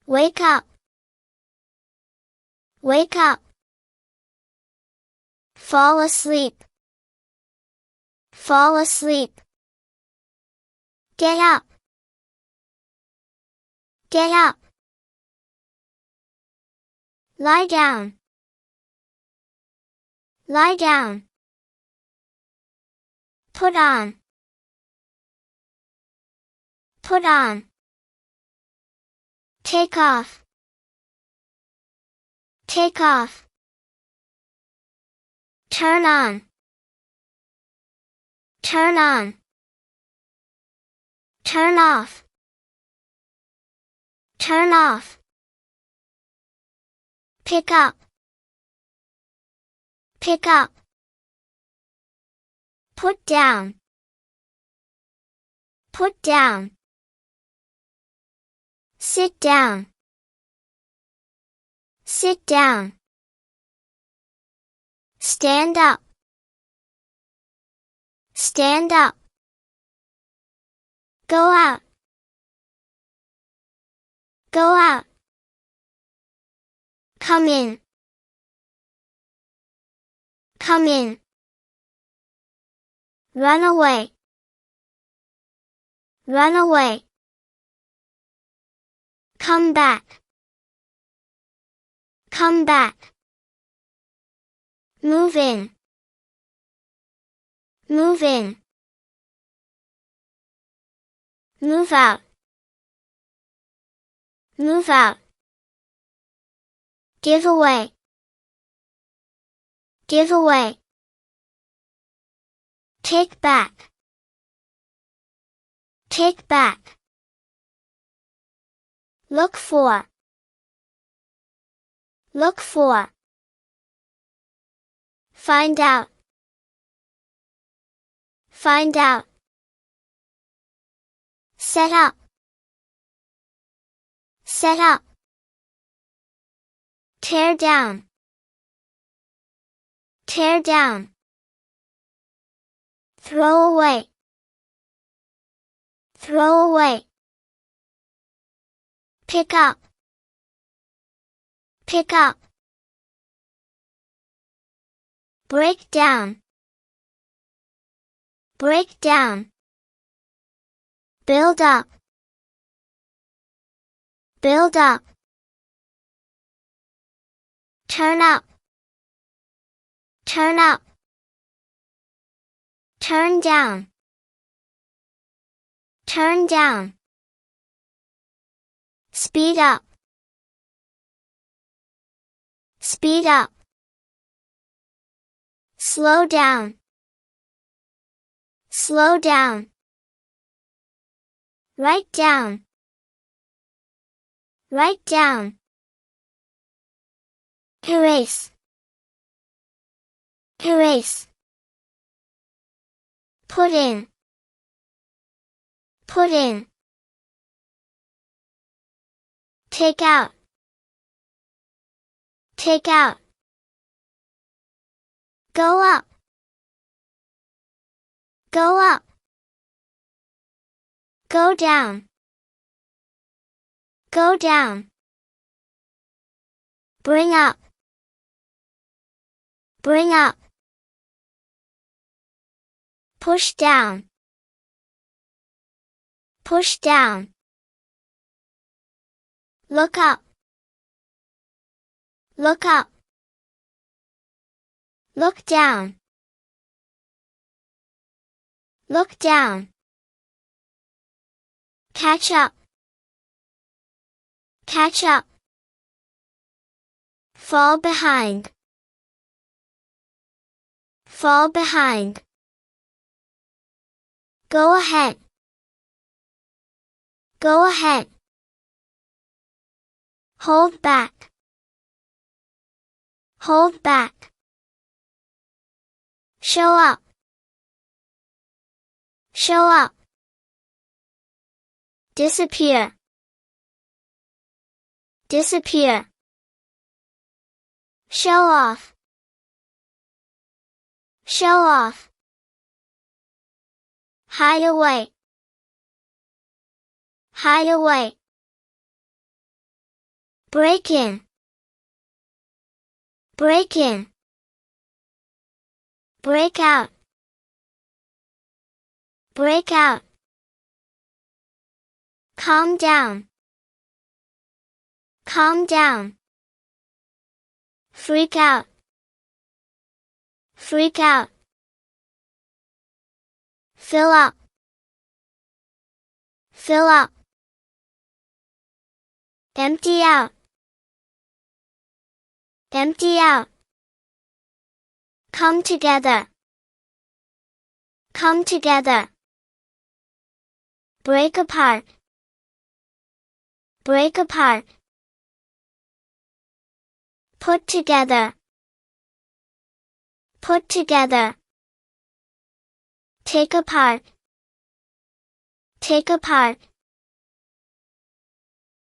Wake up. Wake up. Fall asleep. Fall asleep. Get up. Get up. Lie down. Lie down. Put on. Put on. Take off. Take off. Turn on. Turn on. Turn off. Turn off. Pick up. Pick up. Put down. Put down. Sit down. Sit down. Stand up. Stand up. Go out. Go out. Come in. Come in. Run away. Run away. Come back. Come back. Move in. Move in. Move out. Move out. Give away. Give away. Take back. Take back. Look for. Look for. Find out. Find out. Set up. Set up. Tear down. Tear down. Throw away. Throw away. Pick up. Pick up. Break down. Break down. Build up. Build up. Turn up. Turn up. Turn down. Turn down. Speed up. Speed up. Slow down. Slow down. Write down. Write down. Erase. Erase. Put in. Put in. Take out. Take out. Go up. Go up. Go down. Go down. Bring up. Bring up. Push down. Push down. Look up. Look up. Look down. Look down. Catch up. Catch up. Fall behind. Fall behind. Go ahead. Go ahead. Hold back. Hold back. Show up. Show up. Disappear. Disappear. Show off. Show off. Hide away. Hide away. break in, break in, break out, break out, calm down, calm down, freak out, freak out, fill up, fill up, empty out, empty out, come together, come together, break apart, break apart, put together, put together, take apart, take apart,